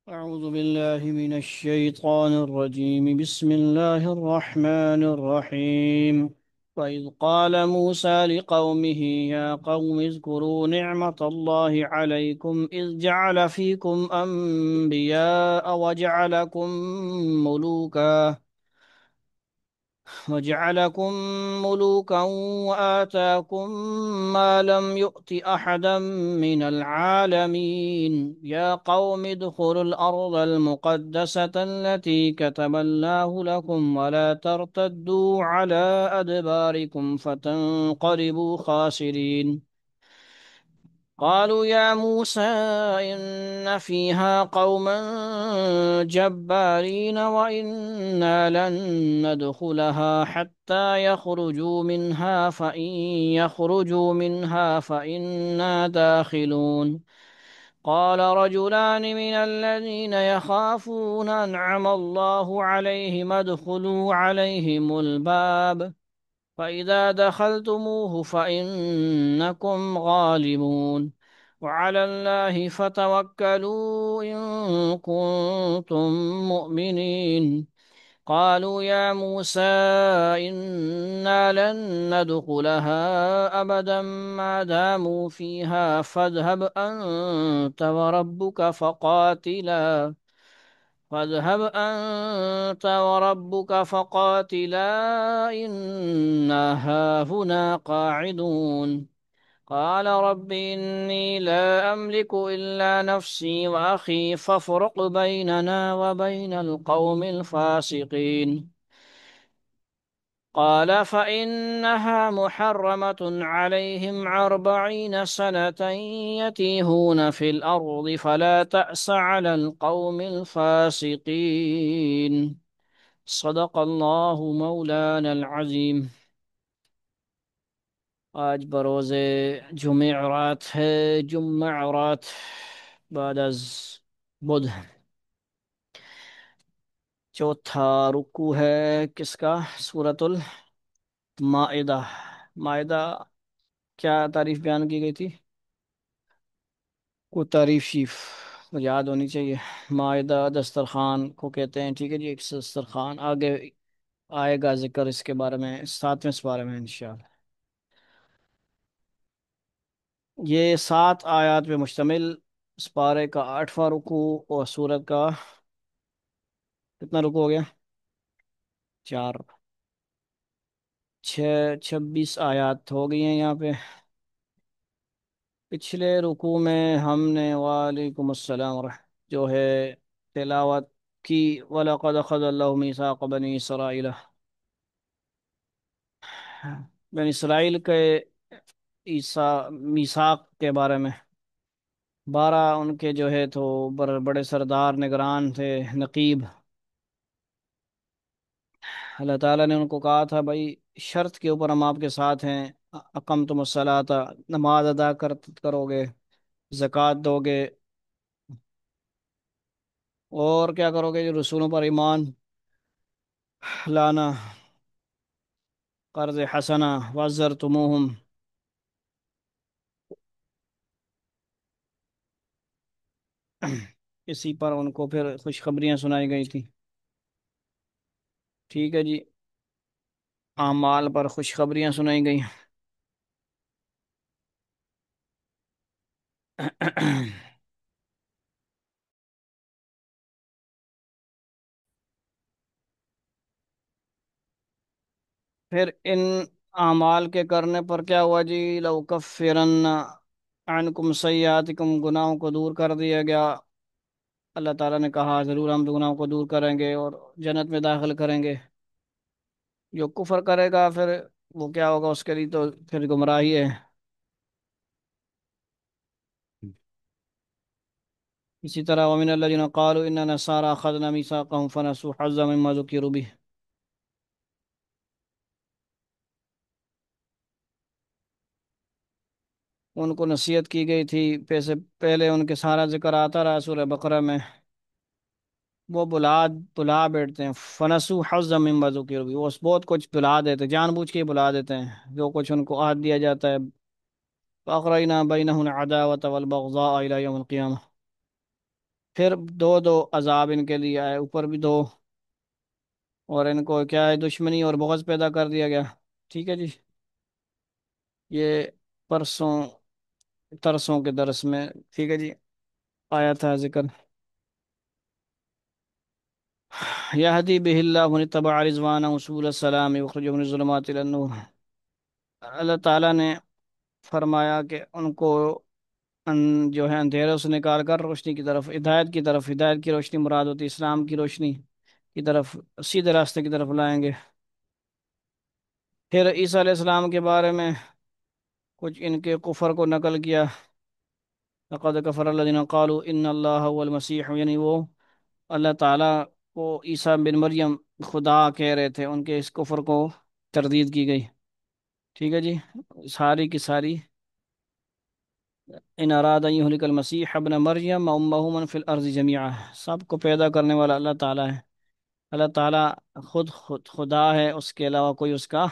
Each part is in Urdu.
أعوذ بالله من الشيطان الرجيم. بسم الله الرحمن الرحيم. وإذ قال موسى لقومه يا قوم اذكروا نعمة الله عليكم إذ جعل فيكم أنبياء وجعلكم ملوكا وآتاكم ما لم يؤت أحدا من العالمين. يا قوم ادخلوا الأرض المقدسة التي كتب الله لكم ولا ترتدوا على أدباركم فتنقلبوا خاسرين. قالوا يا موسى إن فيها قوما جبارين وإنا لن ندخلها حتى يخرجوا منها فإن يخرجوا منها فإنا داخلون. قال رجلان من الذين يخافون أنعم الله عليهم ادخلوا عليهم الباب فإذا دخلتموه فإنكم غالبون وعلى الله فتوكلوا إن كنتم مؤمنين. قالوا يا موسى إنا لن ندخلها أبدا ما داموا فيها فاذهب أنت وربك فقاتلا إنا هاهنا قاعدون. قال رب إني لا أملك إلا نفسي وأخي فافرق بيننا وبين القوم الفاسقين. قال فإنها محرمة عليهم 40 سنة يتيهون في الأرض فلا تأس على القوم الفاسقين. صدق الله مولانا العظیم۔ آج بروز جمعرات ہے، جمعرات بعد از بدھ۔ چوتھا رکوع ہے کس کا؟ سورۃ المائدہ۔ مائدہ کیا تعریف بیان کی گئی تھی؟ کو تعریف شیف یاد ہونی چاہیے۔ مائدہ دسترخوان کو کہتے ہیں، ٹھیک ہے جی، ایک دسترخوان۔ آگے آئے گا ذکر اس کے بارے میں 7ویں سپارے میں انشاءاللہ۔ یہ 7 آیات پہ مشتمل سپارے کا 8واں رکوع اور سورت کا کتنا رکوع ہو گیا؟ 4۔ 26 آیات ہو گئی ہیں یہاں پہ۔ پچھلے رکوع میں ہم نے وعلیکم السلام جو ہے تلاوت کی، وَلَقَدْ أَخَذَ اللَّهُ مِيثَاقَ بَنِي إِسْرَائِيلَ، بنی اسرائیل کے میثاق کے بارے میں۔ 12 ان کے جو ہے تو بڑے سردار نگران تھے، نقیب۔ اللہ تعالیٰ نے ان کو کہا تھا بھائی شرط کے اوپر ہم آپ کے ساتھ ہیں، اقمتم الصلاۃ، نماز ادا کرو گے، زکوٰۃ دو گے، اور کیا کرو گے؟ جو رسولوں پر ایمان لانا، قرض حسنہ وعزرتموہم۔ اسی پر ان کو پھر خوشخبریاں سنائی گئی تھی، ٹھیک ہے جی، اعمال پر خوشخبریاں سنائی گئی۔ پھر ان اعمال کے کرنے پر کیا ہوا جی؟ لَأُكَفِّرَنَّ عَنْكُمْ سَيِّئَاتِكُمْ، گناہوں کو دور کر دیا گیا۔ اللہ تعالیٰ نے کہا ضرور ہم گناہوں کو دور کریں گے اور جنت میں داخل کریں گے۔ جو کفر کرے گا پھر وہ کیا ہوگا؟ اس کے لیے تو پھر گمراہی ہے۔ اسی طرح وَمِنَ الَّذِينَ قَالُوا إِنَّا نَصَارَىٰ أَخَذْنَا مِيثَاقَهُمْ فَنَسُوا حَظًّا مِمَّا ذُكِّرُوا بِهِ۔ ان کو نصیحت کی گئی تھی، پہلے ان کے سارا ذکر آتا رہا سورہ بقرہ میں، وہ بلا بیٹھتے ہیں۔ فنسو حظ مما ذکروا بہ، وہ بہت کچھ بلا دیتے، جان بوجھ کے ہی بلا دیتے ہیں جو کچھ ان کو عہد دیا جاتا ہے۔ فَأَغْرَيْنَا بَيْنَهُمُ الْعَدَاوَةَ وَالْبَغْضَاءَ إِلَى يَوْمِ الْقِيَامَةِ۔ پھر دو دو عذاب ان کے لیے آئے، اوپر بھی دو، اور ان کو کیا ہے دشمنی اور بغض پیدا کر دیا گیا۔ ٹھیک ہے جی، یہ پرسوں ترسوں کے درس میں، ٹھیک ہے جی، آیا تھا ذکر۔ یہدی بہ اللہ من اتبع رضوانہ سبل السلام یخرجهم من الظلمات الى النور۔ اللہ تعالیٰ نے فرمایا کہ ان کو جو ہے اندھیروں سے نکال کر روشنی کی طرف، ہدایت کی طرف، ہدایت کی روشنی مراد ہوتی ہے اسلام کی روشنی کی طرف، سیدھے راستے کی طرف لائیں گے۔ پھر عیسیٰ علیہ السلام کے بارے میں کچھ ان کے کفر کو نقل کیا، لقد کفر الذین قالوا ان اللہ هو المسیح، یعنی وہ اللہ تعالیٰ کو عیسیٰ بن مریم خدا کہہ رہے تھے، ان کے اس کفر کو تردید کی گئی۔ ٹھیک ہے جی، ساری کی ساری، ان اراد ان یہلک المسیح ابن مریم وامہ من فی الارض جميعا، سب کو پیدا کرنے والا اللہ تعالیٰ ہے۔ اللہ تعالیٰ خود خدا ہے، اس کے علاوہ کوئی اس کا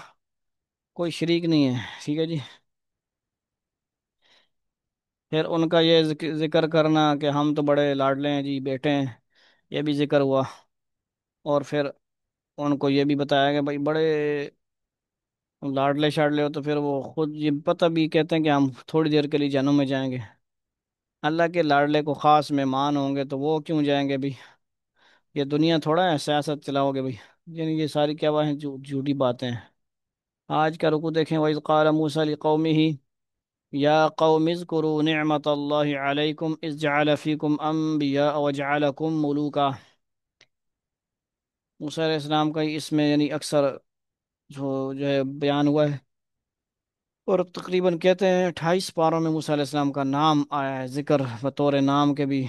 کوئی شریک نہیں ہے۔ ٹھیک ہے جی، پھر ان کا یہ ذکر کرنا کہ ہم تو بڑے لاڈلے ہیں جی، بیٹے ہیں، یہ بھی ذکر ہوا۔ اور پھر ان کو یہ بھی بتایا کہ بھائی بڑے لاڈلے شاڈلے ہو تو پھر وہ خود یہ پتہ بھی کہتے ہیں کہ ہم تھوڑی دیر کے لیے جہنم میں جائیں گے، اللہ کے لاڈلے کو خاص مہمان ہوں گے تو وہ کیوں جائیں گے بھی؟ یہ دنیا تھوڑا ہے سیاست چلاؤ گے بھائی؟ یعنی یہ ساری کیا باتیں جھوٹی باتیں ہیں۔ آج کا رکو دیکھیں، وَإِذْ قَالَ مُوسَىٰ لِقَوْمِهِ يَا قَوْمِ اذْكُرُوا نِعْمَةَ اللَّهِ عَلَيْكُمْ إِذْ جَعَلَ فِيكُمْ أَنْبِيَاءَ وَجَعَلَكُمْ مُلُوكًا۔ موسیٰ علیہ السلام کا اس میں یعنی اکثر جو ہے بیان ہوا ہے، اور تقریباً کہتے ہیں 28 پاروں میں موسیٰ علیہ السلام کا نام آیا ہے، ذکر بطور نام کے بھی۔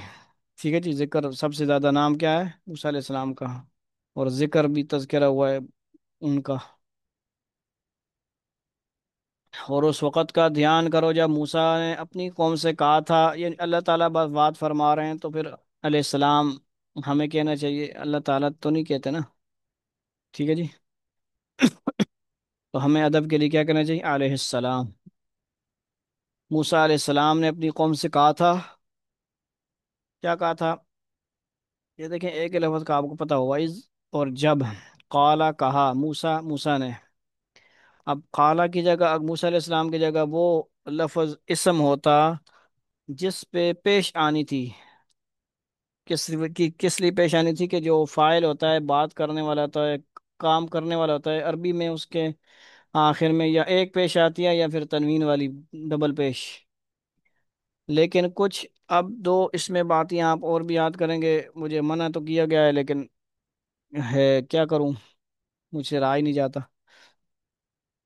ٹھیک ہے جی، ذکر سب سے زیادہ نام کیا ہے؟ موسیٰ علیہ السلام کا، اور ذکر بھی تذکرہ ہوا ہے ان کا۔ اور اس وقت کا دھیان کرو جب موسیٰ نے اپنی قوم سے کہا تھا، یہ اللہ تعالیٰ بس بات فرما رہے ہیں تو پھر علیہ السلام ہمیں کہنا چاہیے، اللہ تعالیٰ تو نہیں کہتے نا۔ ٹھیک ہے جی، تو ہمیں ادب کے لیے کیا کہنا چاہیے؟ علیہ السلام۔ موسیٰ علیہ السلام نے اپنی قوم سے کہا تھا، کیا کہا تھا؟ یہ دیکھیں، ایک ہی لفظ کا آپ کو پتہ ہوا، از اور جب، قالا کہا، موسیٰ نے۔ اب قالا کی جگہ، اب موسیٰ علیہ السلام کی جگہ وہ لفظ اسم ہوتا جس پہ پیش آنی تھی، کس لیے پیش آنی تھی؟ کہ جو فاعل ہوتا ہے، بات کرنے والا ہوتا ہے، کام کرنے والا ہوتا ہے، عربی میں اس کے آخر میں یا ایک پیش آتی ہے یا پھر تنوین والی ڈبل پیش۔ لیکن کچھ اب دو اس میں باتیں آپ اور بھی یاد کریں گے، مجھے منع تو کیا گیا ہے لیکن ہے کیا کروں، مجھ سے رہا ہی نہیں جاتا۔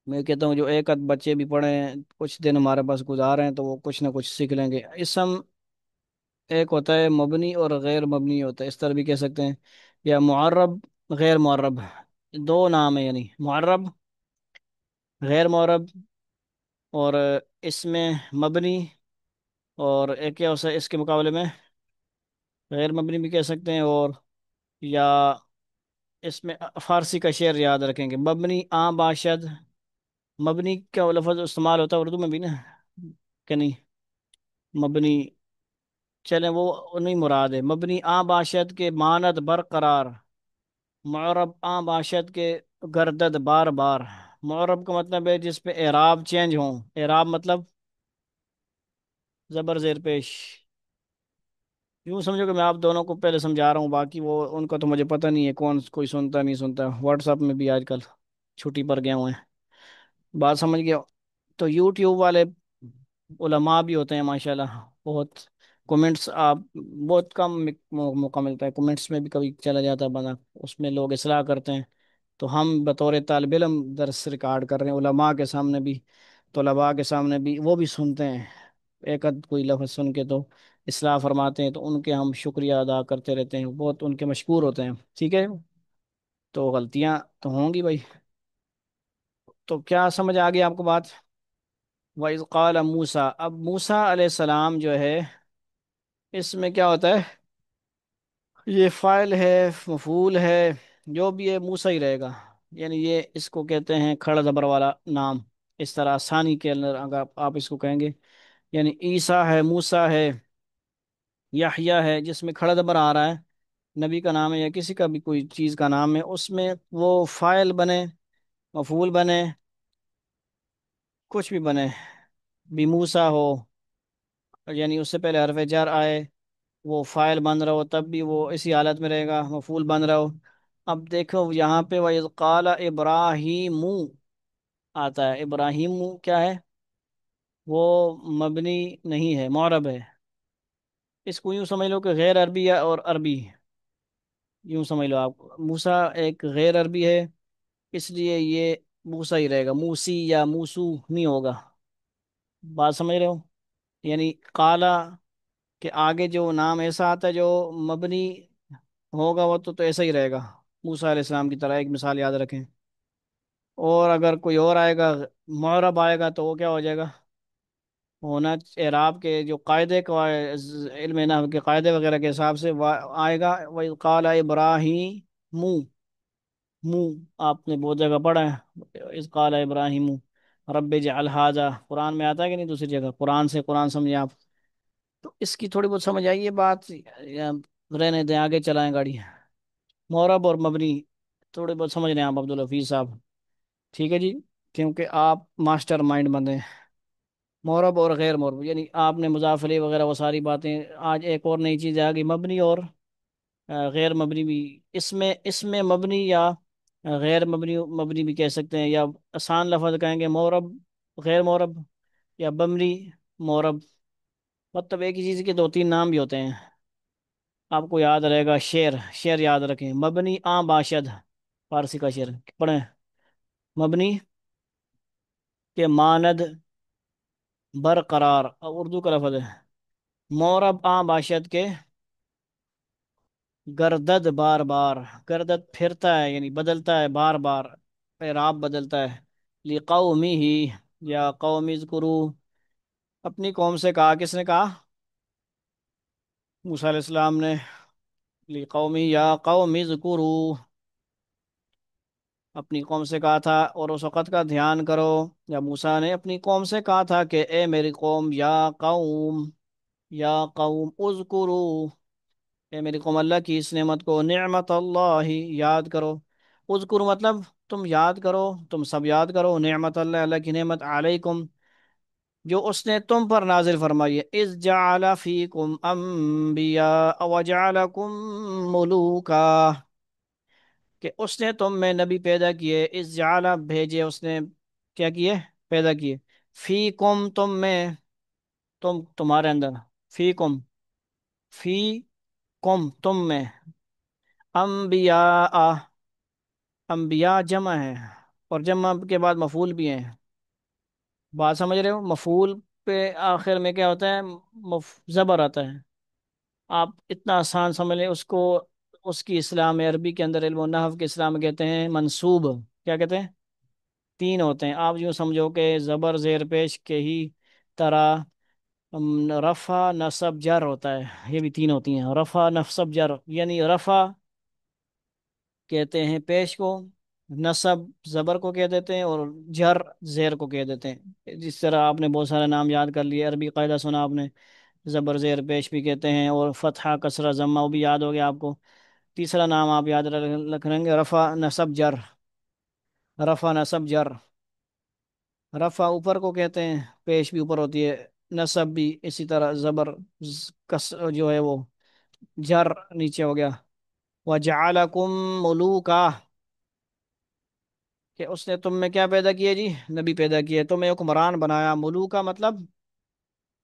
میں کہتا ہوں جو ایک آدھ بچے بھی پڑھے ہیں، کچھ دن ہمارے پاس گزارے ہیں تو وہ کچھ نہ کچھ سیکھ لیں گے۔ اسم ایک ہوتا ہے مبنی اور غیر مبنی ہوتا ہے، اس طرح بھی کہہ سکتے ہیں، یا معرب، غیر معرب، دو نام ہے، یعنی معرب، غیر معرب، اور اس میں مبنی، اور ایک کیا ہوتا ہے اس کے مقابلے میں غیر مبنی بھی کہہ سکتے ہیں، اور یا اس میں فارسی کا شعر یاد رکھیں گے، مبنی آ باشد، مبنی کا لفظ استعمال ہوتا ہے اردو میں بھی نا، کہ نہیں؟ مبنی، چلیں وہ نہیں مراد ہے، مبنی آ باشد کے ماند برقرار، معرب آ باشد کے گردد بار بار۔ معرب کا مطلب ہے جس پہ اعراب چینج ہوں، اعراب مطلب زبر زیر پیش۔ یوں سمجھو کہ میں آپ دونوں کو پہلے سمجھا رہا ہوں، باقی وہ ان کا تو مجھے پتہ نہیں ہے کون کوئی سنتا نہیں سنتا، واٹس ایپ میں بھی آج کل چھٹی پر گئے ہوئے ہیں، بات سمجھ گیا؟ تو یوٹیوب والے علماء بھی ہوتے ہیں ماشاءاللہ، بہت کمنٹس آپ بہت کم موقع ملتا ہے، کمنٹس میں بھی کبھی چلا جاتا ہے بندہ، اس میں لوگ اصلاح کرتے ہیں، تو ہم بطور طالب علم درس ریکارڈ کر رہے ہیں، علماء کے سامنے بھی، طلباء کے سامنے بھی، وہ بھی سنتے ہیں، ایک آدھ کوئی لفظ سن کے تو اصلاح فرماتے ہیں، تو ان کے ہم شکریہ ادا کرتے رہتے ہیں، بہت ان کے مشکور ہوتے ہیں۔ ٹھیک ہے، تو غلطیاں تو ہوں گی بھائی، تو کیا سمجھ آ گئی آپ کو بات؟ وَإِذْ قَالَ مُوسَىٰ، اب موسیٰ علیہ السلام جو ہے، اس میں کیا ہوتا ہے؟ یہ فاعل ہے، مفعول ہے، جو بھی ہے موسیٰ ہی رہے گا، یعنی یہ اس کو کہتے ہیں کھڑا زبر والا نام، اس طرح ثانی کے اندر اگر آپ اس کو کہیں گے، یعنی عیسیٰ ہے، موسیٰ ہے، یحییٰ ہے جس میں کھڑا زبر آ رہا ہے، نبی کا نام ہے یا کسی کا بھی کوئی چیز کا نام ہے، اس میں وہ فاعل بنے، مفعول بنے، کچھ بھی بنے، بھی موسیٰ ہو، یعنی اس سے پہلے حرف جر آئے، وہ فاعل بن رہا ہو، تب بھی وہ اسی حالت میں رہے گا، مفعول بن رہا ہو۔ اب دیکھو یہاں پہ وَإِذْ قَالَ إِبْرَاهِيمُ آتا ہے، ابراہیم کیا ہے؟ وہ مبنی نہیں ہے، معرب ہے۔ اس کو یوں سمجھ لو کہ غیر عربی ہے اور عربی، یوں سمجھ لو آپ، موسیٰ ایک غیر عربی ہے، اس لیے یہ موسیٰ ہی رہے گا، موسی یا موسو نہیں ہوگا۔ بات سمجھ رہے ہو؟ یعنی قالا کہ آگے جو نام ایسا آتا ہے جو مبنی ہوگا وہ تو ایسا ہی رہے گا، موسیٰ علیہ السلام کی طرح، ایک مثال یاد رکھیں۔ اور اگر کوئی اور آئے گا، معرب آئے گا، تو وہ کیا ہو جائے گا؟ ہونا اعراب کے جو قاعدے کا علم نحو کے قاعدے وغیرہ کے حساب سے آئے گا، وَإِذْ قَالَ إِبْرَاهِيمُ، منہ آپ نے بہت جگہ پڑھا ہے، اذ قال ابراہیم رب اجعل ھذا، قرآن میں آتا ہے کہ نہیں دوسری جگہ؟ قرآن سے قرآن سمجھیں آپ، تو اس کی تھوڑی بہت سمجھ آئیے بات، یا رہنے دیں آگے چلائیں گاڑی؟ معرب اور مبنی تھوڑے بہت سمجھ رہے ہیں آپ عبدالحفیظ صاحب؟ ٹھیک ہے جی، کیونکہ آپ ماسٹر مائنڈ بندے ہیں۔ معرب اور غیر معرب، یعنی آپ نے مضاف الیہ وغیرہ وہ ساری باتیں، آج ایک اور نئی چیز آ گئی، مبنی اور غیر مبنی بھی، اس میں مبنی یا غیر مبنی، مبنی بھی کہہ سکتے ہیں، یا آسان لفظ کہیں گے معرب، غیر معرب، یا بمری، معرب، مطلب ایک ہی چیز کے دو تین نام بھی ہوتے ہیں۔ آپ کو یاد رہے گا شعر، شعر یاد رکھیں، مبنی باشد، فارسی کا شعر پڑھیں، مبنی کے ماند برقرار، اردو کا لفظ ہے، معرب باشد کے گردد بار بار، گردد پھرتا ہے یعنی بدلتا ہے بار بار، اعراب بدلتا ہے، لقومی ہی، یا قوم اذکرو، اپنی قوم سے کہا، کس نے کہا؟ موسیٰ علیہ السلام نے، لقومی یا قوم اذکرو، اپنی قوم سے کہا تھا، اور اس وقت کا دھیان کرو، یا موسیٰ نے اپنی قوم سے کہا تھا کہ اے میری قوم، قوم یا قوم اذکرو، اے میری قوم اللہ کی اس نعمت کو، نعمت اللہ یاد کرو، اذکر مطلب تم یاد کرو، تم سب یاد کرو، نعمت اللہ اللہ کی نعمت، علیکم جو اس نے تم پر نازل فرمائی ہے، اذ جعل فیکم انبیاء وجعلکم ملوکا، کہ اس نے تم میں نبی پیدا کیے، اذ جعل بھیجے اس نے، کیا کیے؟ پیدا کیے، فیکم تم میں، تمہارے اندر، فیکم، فی کم تم میں، انبیاء، انبیاء جمع ہے، اور جمع کے بعد مفعول بھی ہیں، بات سمجھ رہے ہو؟ مفعول پہ آخر میں کیا ہوتا ہے؟ زبر آتا ہے، آپ اتنا آسان سمجھ لیں اس کو، اس کی اصطلاح میں عربی کے اندر، علم و نحو کے اصطلاح میں کہتے ہیں منصوب، کیا کہتے ہیں؟ تین ہوتے ہیں، آپ یوں سمجھو کہ زبر زیر پیش کے ہی طرح، رفع نصب جر ہوتا ہے، یہ بھی تین ہوتی ہیں، رفع نصب جر، یعنی رفع کہتے ہیں پیش کو، نصب زبر کو کہہ دیتے ہیں، اور جر زیر کو کہہ دیتے ہیں، جس طرح آپ نے بہت سارے نام یاد کر لیے، عربی قاعدہ سنا آپ نے، زبر زیر پیش بھی کہتے ہیں، اور فتحہ کسرہ ضمہ وہ بھی یاد ہو گیا آپ کو۔ تیسرا نام آپ یاد رکھ گے، رفع نصب جر، رفع نصب جر، رفع اوپر کو کہتے ہیں، پیش بھی اوپر ہوتی ہے، نصب بھی اسی طرح، زبر کس جو ہے وہ جر نیچے ہو گیا، وَجَعَلَكُم مُلُوكًا، کہ اس نے تم میں کیا پیدا کیے جی؟ نبی پیدا کیے، تمہیں حکمران بنایا، ملوکا مطلب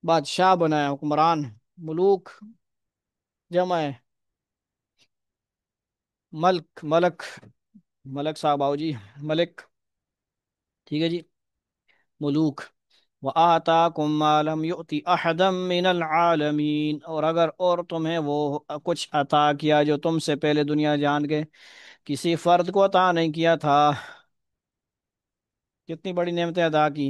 بادشاہ بنایا، حکمران، ملوک جمع ہے، ملک، ملک، ملک صاحب آؤ جی، ملک، ٹھیک ہے جی، ملوک، وَآتَاكُم مَّا لَمْ يُؤْتِ أَحَدًا مِّنَ الْعَالَمِينَ، اور اگر اور تمہیں وہ کچھ عطا کیا جو تم سے پہلے دنیا جان کے کسی فرد کو عطا نہیں کیا تھا، کتنی بڑی نعمتیں ادا کی،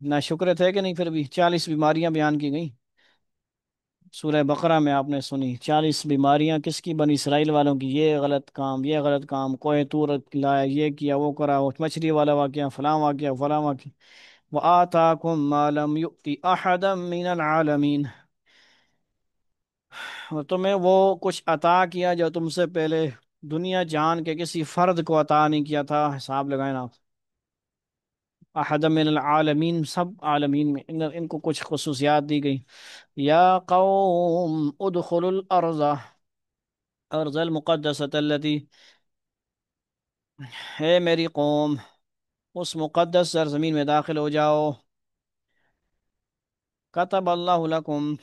نہ شکر تھے کہ نہیں؟ پھر بھی 40 بیماریاں بیان کی گئیں سورہ بقرہ میں، آپ نے سنی 40 بیماریاں کس کی؟ بنی اسرائیل والوں کی، یہ غلط کام، یہ غلط کام، کوہ طور لایا، یہ کیا، وہ کرا، وہ مچھلی والا واقعہ، فلاں واقعہ، فلاں واقعہ، وَآتَاكُم مَّا لَمْ يُؤْتِ أَحَدًا مِّنَ الْعَالَمِينَ، اور تمہیں وہ کچھ عطا کیا جو تم سے پہلے دنیا جان کے کسی فرد کو عطا نہیں کیا تھا، حساب لگائیں آپ، احد من العالمین، سب عالمین میں ان کو کچھ خصوصیات دی گئی۔ یا قوم ادخلوا الارض، ارض المقدسۃ التي، ہے میری قوم، اس مقدس سرزمین میں داخل ہو جاؤ، کتب اللہ لکم،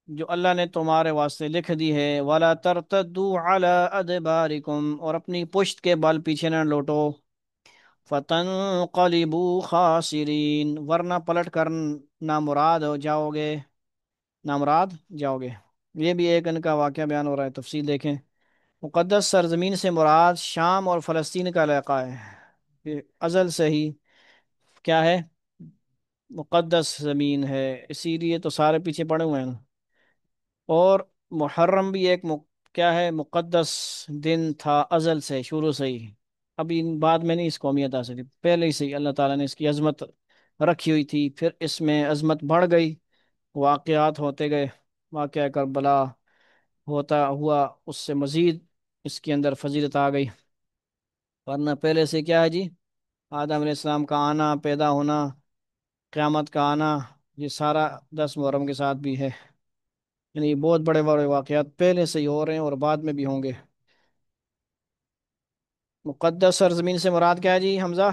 جو اللہ نے تمہارے واسطے لکھ دی ہے، ولا ترتدوا علی ادبارکم، اور اپنی پشت کے بل پیچھے نہ لوٹو، فتنقلبوا خاسرین، ورنہ پلٹ کر نامراد ہو جاؤ گے، نامراد جاؤ گے۔ یہ بھی ایک ان کا واقعہ بیان ہو رہا ہے، تفصیل دیکھیں۔ مقدس سرزمین سے مراد شام اور فلسطین کا علاقہ ہے، یہ ازل سے ہی کیا ہے، مقدس زمین ہے، اسی لیے تو سارے پیچھے پڑے ہوئے ہیں۔ اور محرم بھی ایک کیا ہے، مقدس دن تھا ازل سے، شروع سے ہی، ابھی بعد میں نہیں اس کو اہمیت حاصل کی، پہلے ہی سے ہی اللہ تعالیٰ نے اس کی عظمت رکھی ہوئی تھی، پھر اس میں عظمت بڑھ گئی، واقعات ہوتے گئے، واقعہ کربلا ہوتا ہوا، اس سے مزید اس کے اندر فضیلت آ گئی، ورنہ پہلے سے کیا ہے جی، آدم علیہ السلام کا آنا، پیدا ہونا، قیامت کا آنا، یہ سارا 10 محرم کے ساتھ بھی ہے، یعنی بہت بڑے بڑے واقعات پہلے سے ہی ہو رہے ہیں اور بعد میں بھی ہوں گے۔ مقدس سرزمین سے مراد کیا ہے جی حمزہ؟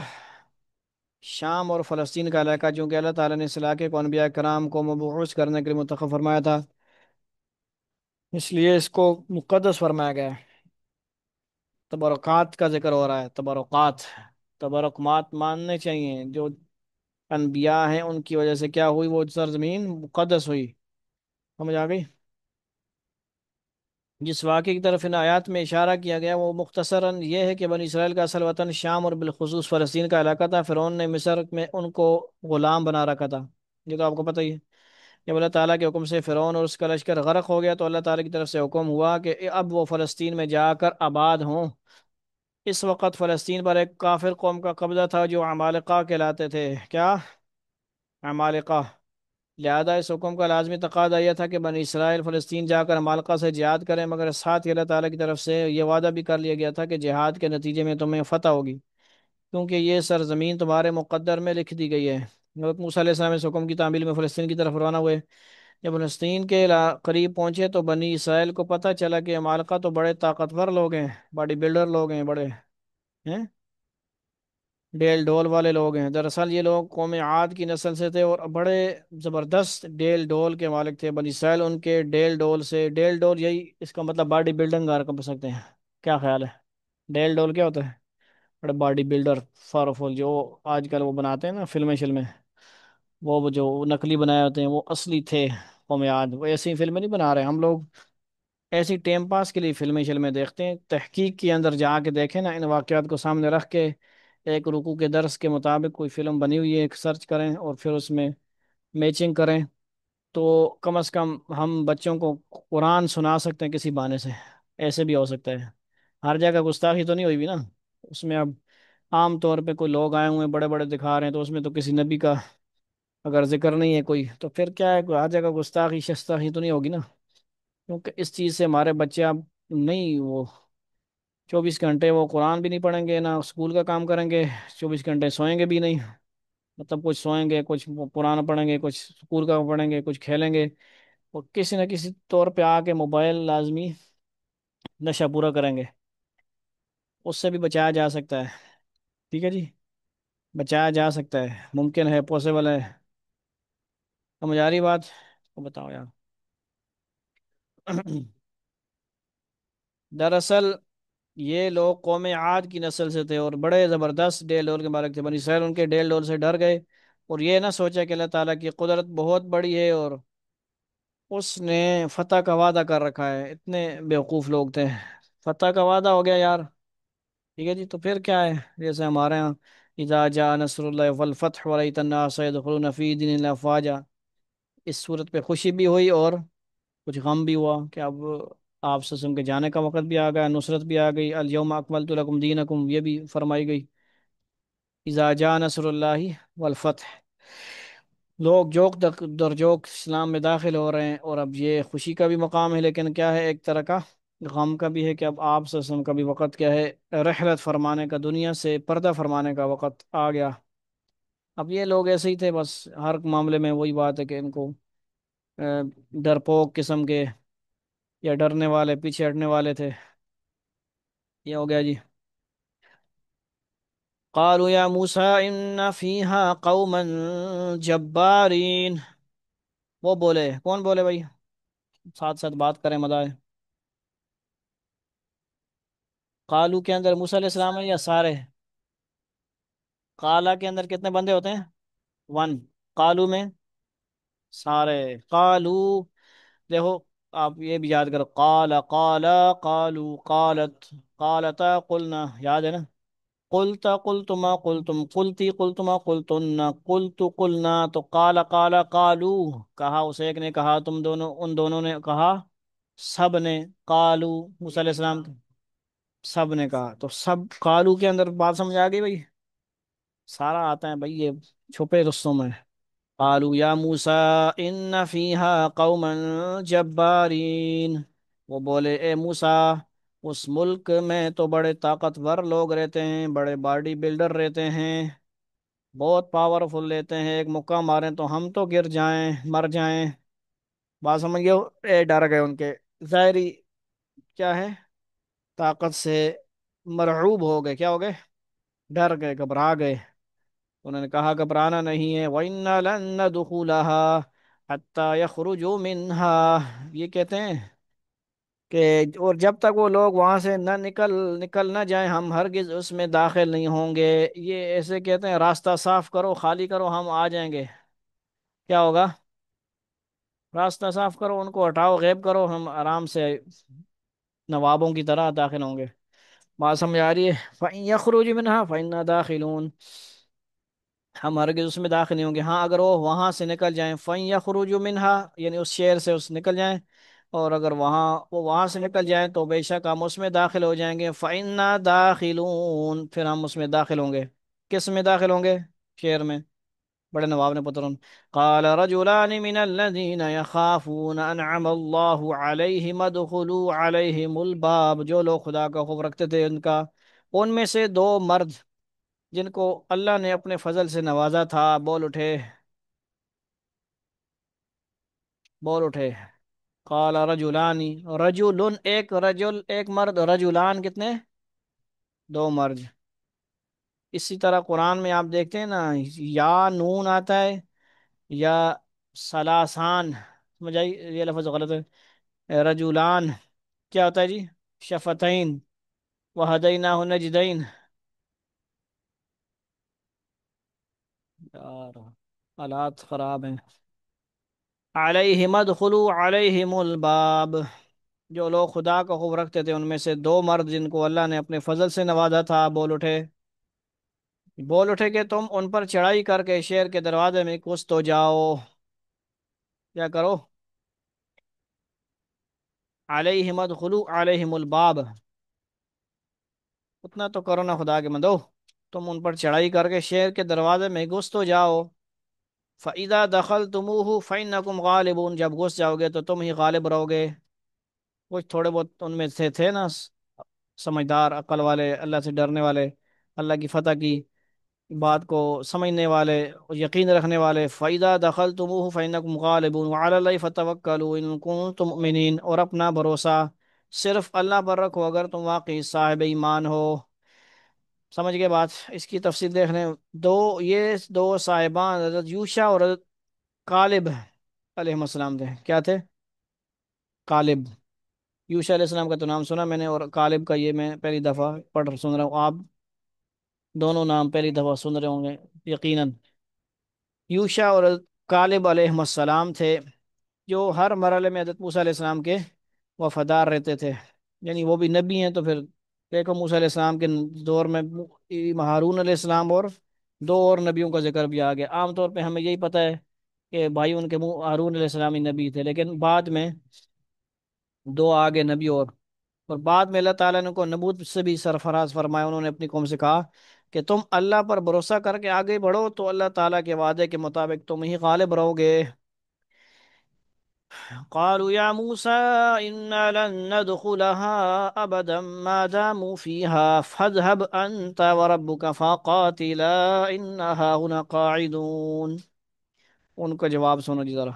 شام اور فلسطین کا علاقہ، چونکہ اللہ تعالیٰ نے اس علاقے کو انبیاء کرام کو مبعوث کرنے کے لیے منتخب فرمایا تھا، اس لیے اس کو مقدس فرمایا گیا ہے۔ تبرکات کا ذکر ہو رہا ہے، تبرکات، تبرکات ماننے چاہیے، جو انبیاء ہیں ان کی وجہ سے کیا ہوئی، وہ سرزمین مقدس ہوئی، سمجھ آ گئی؟ جس واقعے کی طرف ان آیات میں اشارہ کیا گیا وہ مختصراً یہ ہے کہ بنی اسرائیل کا اصل وطن شام اور بالخصوص فلسطین کا علاقہ تھا، فرعون نے مصر میں ان کو غلام بنا رکھا تھا، یہ تو آپ کو پتہ ہی ہے۔ جب اللہ تعالیٰ کے حکم سے فرعون اور اس کا لشکر غرق ہو گیا تو اللہ تعالیٰ کی طرف سے حکم ہوا کہ اب وہ فلسطین میں جا کر آباد ہوں۔ اس وقت فلسطین پر ایک کافر قوم کا قبضہ تھا جو عمالقہ کہلاتے تھے، کیا؟ عمالقہ۔ لہذا اس حکم کا لازمی تقاضا یہ تھا کہ بنی اسرائیل فلسطین جا کر عمالقہ سے جہاد کریں، مگر ساتھ ہی اللہ تعالیٰ کی طرف سے یہ وعدہ بھی کر لیا گیا تھا کہ جہاد کے نتیجے میں تمہیں فتح ہوگی، کیونکہ یہ سرزمین تمہارے مقدر میں لکھ دی گئی ہے۔ حضرت موسیٰ علیہ السلام اس حکم کی تعمیل میں فلسطین کی طرف روانہ ہوئے، جب فلسطین کے قریب پہنچے تو بنی اسرائیل کو پتہ چلا کہ عمالقہ تو بڑے طاقتور لوگ ہیں، باڈی بلڈر لوگ ہیں، بڑے ہیں، ڈیل ڈول والے لوگ ہیں۔ دراصل یہ لوگ قوم عاد کی نسل سے تھے اور بڑے زبردست ڈیل ڈول کے مالک تھے، بنی اسرائیل ان کے ڈیل ڈول سے، ڈیل ڈول یہی اس کا مطلب باڈی بلڈنگ کر سکتے ہیں، کیا خیال ہے؟ ڈیل ڈول کیا ہوتا ہے؟ بڑے باڈی بلڈر، فارفول، جو آج کل وہ بناتے ہیں نا فلمیں شلمیں، وہ جو نقلی بنائے ہوتے ہیں وہ اصلی تھے قوم عاد، وہ ایسی فلمیں نہیں بنا رہے ہم لوگ، ایسی ٹائم پاس کے لیے فلمیں شلمیں دیکھتے ہیں، تحقیق کے اندر جا کے دیکھیں نا، ان واقعات کو سامنے رکھ کے ایک رکوع کے درس کے مطابق کوئی فلم بنی ہوئی ہے ایک سرچ کریں اور پھر اس میں میچنگ کریں، تو کم از کم ہم بچوں کو قرآن سنا سکتے ہیں کسی بہانے سے، ایسے بھی ہو سکتا ہے، ہر جگہ گستاخی تو نہیں ہوئی بھی نا اس میں۔ اب عام طور پہ کوئی لوگ آئے ہوئے ہیں بڑے بڑے دکھا رہے ہیں تو اس میں تو کسی نبی کا اگر ذکر نہیں ہے کوئی تو پھر کیا ہے، ہر جگہ گستاخی شستاخی تو نہیں ہوگی نا، کیونکہ اس چیز سے ہمارے بچے اب نہیں، وہ 24 گھنٹے وہ قرآن بھی نہیں پڑھیں گے، نہ اسکول کا کام کریں گے، 24 گھنٹے سوئیں گے بھی نہیں، مطلب کچھ سوئیں گے، کچھ قرآن پڑھیں گے، کچھ اسکول کا پڑھیں گے، کچھ کھیلیں گے، اور کسی نہ کسی طور پہ آ کے موبائل لازمی نشہ پورا کریں گے، اس سے بھی بچایا جا سکتا ہے، ٹھیک ہے جی، بچایا جا سکتا ہے، ممکن ہے، پاسبل ہے، سمجھ آ رہی بات؟ تو بتاؤ یار۔ دراصل یہ لوگ قوم عاد کی نسل سے تھے اور بڑے زبردست ڈیل ڈول کے مالک تھے، بنی اسرائیل ان کے ڈیل ڈول سے ڈر گئے اور یہ نہ سوچا کہ اللہ تعالیٰ کی قدرت بہت بڑی ہے اور اس نے فتح کا وعدہ کر رکھا ہے، اتنے بیوقوف لوگ تھے، فتح کا وعدہ ہو گیا یار، ٹھیک ہے جی، تو پھر کیا ہے، جیسے ہمارے ہاں اذا جاء نصر اللہ والفتح ورأيت الناس يدخلون في دين الله افواجا، اس صورت پہ خوشی بھی ہوئی اور کچھ غم بھی ہوا کہ اب آپ سسم کے جانے کا وقت بھی آ گیا، نصرت بھی آ گئی، الیوم اکملت لکم دینکم یہ بھی فرمائی گئی، اذا جاء نصر اللہ والفتح۔ لوگ جوک در جوک اسلام میں داخل ہو رہے ہیں، اور اب یہ خوشی کا بھی مقام ہے، لیکن کیا ہے، ایک طرح کا غم کا بھی ہے کہ اب آپ صلی اللہ علیہ وسلم کا بھی وقت کیا ہے، رحلت فرمانے کا، دنیا سے پردہ فرمانے کا وقت آ گیا۔ اب یہ لوگ ایسے ہی تھے، بس ہر معاملے میں وہی بات ہے کہ ان کو ڈرپوک قسم کے یا ڈرنے والے، پیچھے ہٹنے والے تھے۔ یہ ہو گیا جی۔ قالوا یا موسیٰ ان فیہا قوما جبارین، وہ بولے، کون بولے بھائی؟ ساتھ ساتھ بات کریں، مزہ ہے۔ قالو کے اندر موسیٰ علیہ السلام ہے یا سارے؟ قالا کے اندر کتنے بندے ہوتے ہیں؟ ون۔ قالو میں سارے۔ قالو، دیکھو، آپ یہ بھی یاد کرو، قالا قالو قالت قالتا قلنا، یاد ہے نا؟ قلتا قلتما قلتم قلتی قلتما قلتن قلت قلنا، تو قال قالو، کہا اس ایک نے کہا، تم دونوں، ان دونوں نے کہا، سب نے، قالو موسیٰ علیہ السلام، سب نے کہا، تو سب قالو کے اندر بات سمجھ آ گئی بھائی؟ سارا آتا ہے بھائی، یہ چھپے رستوں میں۔ قالوا یا موسیٰ ان فیہا قوما جبارین، وہ بولے اے موسیٰ، اس ملک میں تو بڑے طاقتور لوگ رہتے ہیں، بڑے باڈی بلڈر رہتے ہیں، بہت پاورفل رہتے ہیں، ایک مکہ ماریں تو ہم تو گر جائیں، مر جائیں۔ بات سمجھ گئے؟ اے ڈر گئے، ان کے ظاہری کیا ہے، طاقت سے مرعوب ہو گئے، کیا ہو گئے؟ ڈر گئے، گھبرا گئے۔ انہوں نے کہا گھبرانا نہیں ہے، وَإِنَّا لَن نَدْخُلَهَا حَتَّى يَخْرُجُوا مِنْهَا، یہ کہتے ہیں کہ اور جب تک وہ لوگ وہاں سے نہ نکل نہ جائیں، ہم ہرگز اس میں داخل نہیں ہوں گے۔ یہ ایسے کہتے ہیں راستہ صاف کرو، خالی کرو، ہم آ جائیں گے۔ کیا ہوگا؟ راستہ صاف کرو، ان کو ہٹاؤ، غائب کرو، ہم آرام سے نوابوں کی طرح داخل ہوں گے۔ بات سمجھ آ رہی ہے؟ فَإِن يَخْرُجْ مِنْهَا فَإِنَّا دَاخِلُونَ، ہم ہرگز اس میں داخل نہیں ہوں گے۔ ہاں اگر وہ وہاں سے نکل جائیں، فَإِن يَخْرُجُوا مِنْهَا، یعنی اس شہر سے اس نکل جائیں، اور اگر وہ وہاں سے نکل جائیں تو بے شک ہم اس میں داخل ہو جائیں گے۔ فَإِنَّا دَاخِلُونَ، پھر ہم اس میں داخل ہوں گے۔ کس میں داخل ہوں گے؟ شہر میں۔ بڑے نواب نے پترون، قال رجلان من الذين يخافون انعم الله عليهم ادخلوا عليهم الباب، جو لوگ خدا کا خوف رکھتے تھے ان میں سے دو مرد جن کو اللہ نے اپنے فضل سے نوازا تھا، بول اٹھے، بول اٹھے۔ قال رجلان، رجل ایک، رجل ایک مرد، رجلان کتنے؟ دو مرد۔ اسی طرح قرآن میں آپ دیکھتے ہیں نا، یا نون آتا ہے، یا سلاسان، سمجھ آئی؟ یہ لفظ غلط ہے، رجولان کیا ہوتا ہے جی؟ شفتین، وہدیناہ النجدین۔ یار حالات خراب ہیں۔ علیہم ادخلوا علیہم الباب، جو لوگ خدا کا خوف رکھتے تھے ان میں سے دو مرد جن کو اللہ نے اپنے فضل سے نوازا تھا، بول اٹھے، بول اٹھے کہ تم ان پر چڑھائی کر کے شہر کے دروازے میں گھس تو جاؤ۔ کیا کرو؟ علیہم ادخلوا علیہم الباب، اتنا تو کرو نا خدا کے مندو، تم ان پر چڑھائی کر کے شہر کے دروازے میں گھس تو جاؤ۔ فَإِذَا دَخَلْتُمُوهُ فَإِنَّكُمْ غَالِبُونَ، جب گھس جاؤ گے تو تم ہی غالب رہو گے۔ کچھ تھوڑے بہت ان میں سے تھے نا، سمجھدار، عقل والے، اللہ سے ڈرنے والے، اللہ کی فتح کی بات کو سمجھنے والے، یقین رکھنے والے۔ فَإِذَا دَخَلْتُمُوهُ فَإِنَّكُمْ غَالِبُونَ وَعَلَى اللَّهِ فَتَوَكَّلُوا إِن كُنتُم مُؤْمِنِينَ، اور اپنا بھروسہ صرف اللہ پر رکھو اگر تم واقعی صاحب ایمان ہو۔ سمجھ گئے بات؟ اس کی تفصیل دیکھ لیں۔ یہ دو صاحبان حضرت یوشا اور حضرت کالب علیہ السلام تھے۔ کیا تھے؟ کالب۔ یوشا علیہ السلام کا تو نام سنا میں نے، اور کالب کا یہ میں پہلی دفعہ سن رہا ہوں، آپ دونوں نام پہلی دفعہ سن رہے ہوں گے یقیناً۔ یوشا اور کالب علیہ السلام تھے جو ہر مرحلے میں حضرت موسیٰ علیہ السلام کے وفادار رہتے تھے، یعنی وہ بھی نبی ہیں تو پھر دیکھو موسیٰ علیہ السلام کے دور میں ہارون علیہ السلام اور دو اور نبیوں کا ذکر بھی آ گیا۔ عام طور پہ ہمیں یہی پتہ ہے کہ بھائی ان کے منہ ہارون علیہ السلام ہی نبی تھے، لیکن بعد میں دو آگے نبی اور بعد میں اللہ تعالیٰ نے کو نبوت سے بھی سرفراز فرمایا، انہوں نے اپنی قوم سے کہا کہ تم اللہ پر بھروسہ کر کے آگے بڑھو تو اللہ تعالیٰ کے وعدے کے مطابق تم ہی غالب رہو گے۔ قالوا يا موسى إنا لن ندخلها أبدا ما داموا فيها فاذهب أنت وربك فقاتلا إنها هنا قاعدون۔ ان کا جواب سنو جی ذرا۔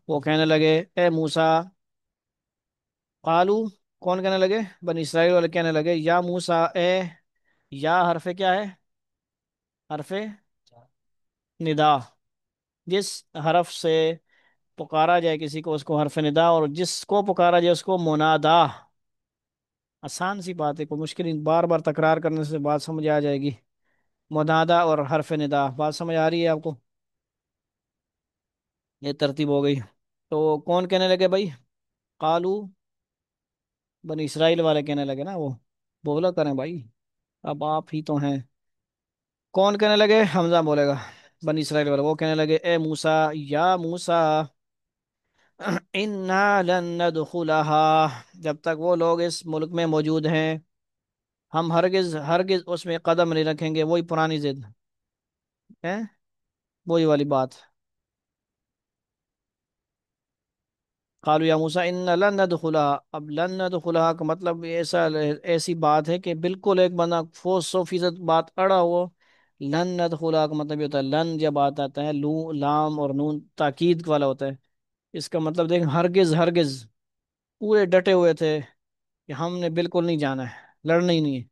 وہ کہنے لگے اے موسیٰ، قالو، کون کہنے لگے؟ بنی اسرائیل والے کہنے لگے یا موسیٰ اے، یا حرف کیا ہے؟ حرف ندا، جس حرف سے پکارا جائے کسی کو اس کو حرف ندا، اور جس کو پکارا جائے اس کو منادا۔ آسان سی بات ہے، کوئی مشکل نہیں، بار بار تکرار کرنے سے بات سمجھ آ جائے گی۔ منادا اور حرف ندا، بات سمجھ آ رہی ہے آپ کو؟ یہ ترتیب ہو گئی۔ تو کون کہنے لگے بھائی؟ قالو، بنی اسرائیل والے کہنے لگے نا وہ، بولا کریں بھائی، اب آپ ہی تو ہیں۔ کون کہنے لگے؟ حمزہ بولے گا، بنی اسرائیل والے وہ کہنے لگے اے موسیٰ، یا موسیٰ، انا لن ندخلها، جب تک وہ لوگ اس ملک میں موجود ہیں ہم ہرگز ہرگز اس میں قدم نہیں رکھیں گے۔ وہی پرانی ضد ہے، وہی والی بات۔ قالوا یا موسیٰ ان لن ندخلها، اب لن ندخلها کا مطلب ایسی بات ہے کہ بالکل ایک بندہ 100% بات اڑا ہو۔ لن ندخلها کا مطلب یہ ہوتا ہے، لن جب آتا ہے لو لام اور نون تاکید والا ہوتا ہے، اس کا مطلب دیکھ ہرگز ہرگز، پورے ڈٹے ہوئے تھے کہ ہم نے بالکل نہیں جانا ہے، لڑنا ہی نہیں ہے۔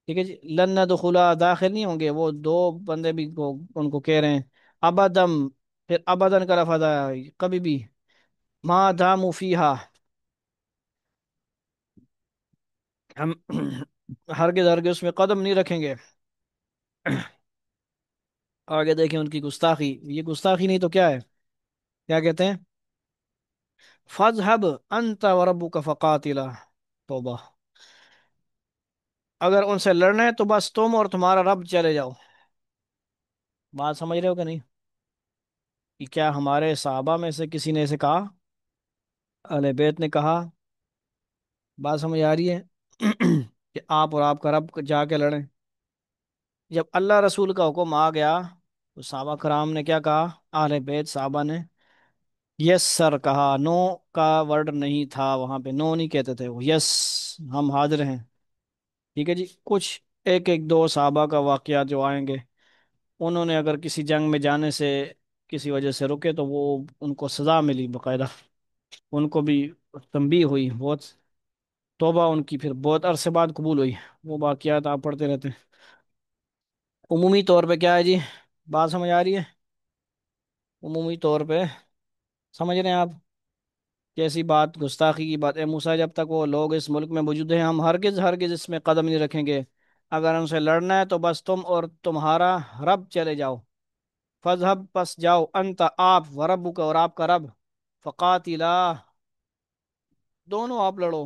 ٹھیک ہے جی، لن ندخلها داخل نہیں ہوں گے وہ دو بندے بھی ان کو کہہ رہے ہیں ابدم، پھر ابدن کا لفظ آیا ہے، کبھی بھی، ما داموا فیہا، ہم ہرگز ہرگز اس میں قدم نہیں رکھیں گے۔ آگے دیکھیں ان کی گستاخی، یہ گستاخی نہیں تو کیا ہے؟ کیا کہتے ہیں؟ فَاذْهَبْ أَنْتَ وَرَبُّكَ فَقَاتِلَا، توبہ، اگر ان سے لڑنا ہے تو بس تم اور تمہارا رب چلے جاؤ۔ بات سمجھ رہے ہو کہ نہیں؟ کہ کیا ہمارے صحابہ میں سے کسی نے اسے کہا؟ اہل بیت نے کہا؟ بات سمجھ آ رہی ہے؟ کہ آپ اور آپ کا رب جا کے لڑیں۔ جب اللہ رسول کا حکم آ گیا تو صحابہ کرام نے کیا کہا؟ اہل بیت صحابہ نے یس سر کہا، نو کا ورڈ نہیں تھا وہاں پہ، نو نہیں کہتے تھے وہ، یس، ہم حاضر ہیں۔ ٹھیک ہے جی، کچھ ایک ایک دو صحابہ کا واقعات جو آئیں گے، انہوں نے اگر کسی جنگ میں جانے سے کسی وجہ سے رکے تو وہ ان کو سزا ملی باقاعدہ، ان کو بھی تنبیہ ہوئی بہت، توبہ ان کی پھر بہت عرصے بعد قبول ہوئی۔ وہ واقعات آپ پڑھتے رہتے ہیں۔ عمومی طور پہ کیا ہے جی؟ بات سمجھ آ رہی ہے؟ عمومی طور پہ سمجھ رہے ہیں آپ؟ کیسی بات؟ گستاخی کی بات۔ اے موسیٰ، جب تک وہ لوگ اس ملک میں موجود ہیں ہم ہرگز ہرگز اس میں قدم نہیں رکھیں گے، اگر ان سے لڑنا ہے تو بس تم اور تمہارا رب چلے جاؤ۔ فَاذْهَبْ، پس جاؤ، انت آپ، وربک اور آپ کا رب، فقاتلا، دونوں آپ لڑو،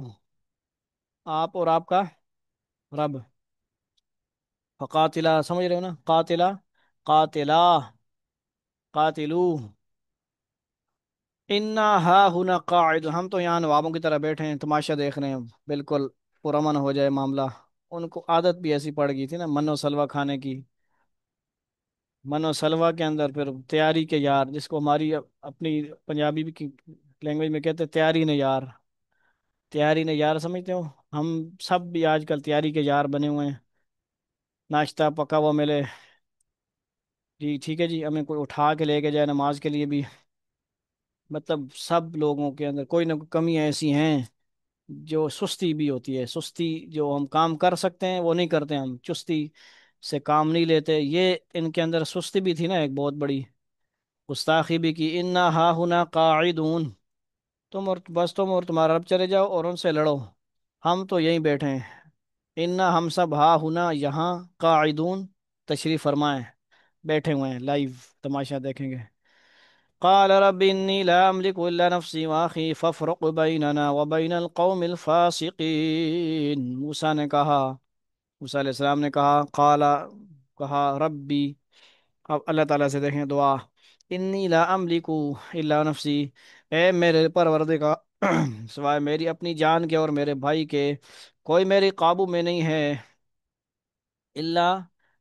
آپ اور آپ کا رب، فقاتلا، سمجھ رہے ہو نا؟ قاتلا، قاتلا، قاتلو، انا ہا ہنا قاعد، ہم تو یہاں نوابوں کی طرح بیٹھے ہیں، تماشا دیکھ رہے ہیں، بالکل پرامن ہو جائے معاملہ۔ ان کو عادت بھی ایسی پڑ گئی تھی نا من و سلوا کھانے کی۔ من و سلوا کے اندر پھر تیاری کے یار، جس کو ہماری اپنی پنجابی کی لینگویج میں کہتے ہیں تیاری نے یار، تیاری نے یار، سمجھتے ہو؟ ہم سب بھی آج کل تیاری کے یار بنے ہوئے ہیں، ناشتہ پکا ہوا ملے جی، ٹھیک ہے جی، ہمیں کوئی اٹھا کے لے کے جائے نماز کے لیے بھی، مطلب سب لوگوں کے اندر کوئی نہ کوئی کمی ایسی ہیں، جو سستی بھی ہوتی ہے، سستی، جو ہم کام کر سکتے ہیں وہ نہیں کرتے، ہم چستی سے کام نہیں لیتے، یہ ان کے اندر سستی بھی تھی نا ایک بہت بڑی، گستاخی بھی کی۔ انا ہا ہنا قاعدون، تم اور بس تم اور تمہارا رب چلے جاؤ اور ان سے لڑو، ہم تو یہیں بیٹھے ہیں۔ انا، ہم سب، ہا ہنا یہاں، قاعدون تشریف فرمائیں، بیٹھے ہوئے ہیں، لائیو تماشا دیکھیں گے۔ قال رب إني لا أملك إلا نفسي وأخي فافرق بيننا وبين القوم الفاسقين، موسیٰ نے کہا، موسیٰ علیہ السلام نے کہا، قال، کہا، ربی، اب اللہ تعالیٰ سے دیکھیں دعا، انی لا املک الا نفسی، اے میرے پروردگار، سوائے میری اپنی جان کے اور میرے بھائی کے کوئی میری قابو میں نہیں ہے، الا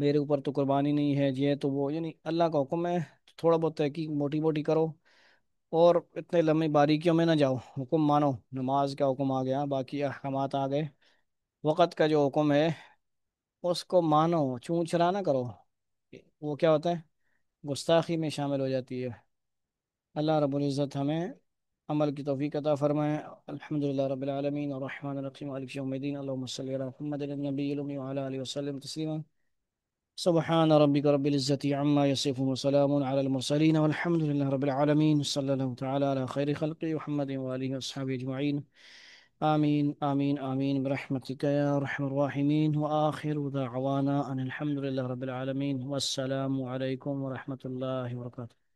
میرے اوپر تو قربانی نہیں ہے، یہ تو وہ، یعنی اللہ کا حکم ہے، تھوڑا بہت تحقیق موٹی موٹی کرو، اور اتنے لمبی باریکیوں میں نہ جاؤ، حکم مانو، نماز کا حکم آ گیا، باقی احکامات آ گئے، وقت کا جو حکم ہے اس کو مانو، چون چرا نہ کرو، وہ کیا ہوتا ہے، گستاخی میں شامل ہو جاتی ہے۔ اللہ رب العزت ہمیں عمل کی توفیق عطا فرمائے۔ الحمد للہ رب العالمین الرحمن الرحیم مالک یوم الدین، اللہم صلی علی محمد النبی الأمی وعلی آلہ وسلم تسلیما۔ سبحان ربك رب العزة عما يصفون وسلام على المرسلين والحمد لله رب العالمين، صلى الله تعالى على خير خلقه محمد وآله وأصحابه أجمعين، آمين آمين آمين برحمتك يا أرحم الراحمين، وآخر دعوانا أن الحمد لله رب العالمين، والسلام عليكم ورحمة الله وبركاته۔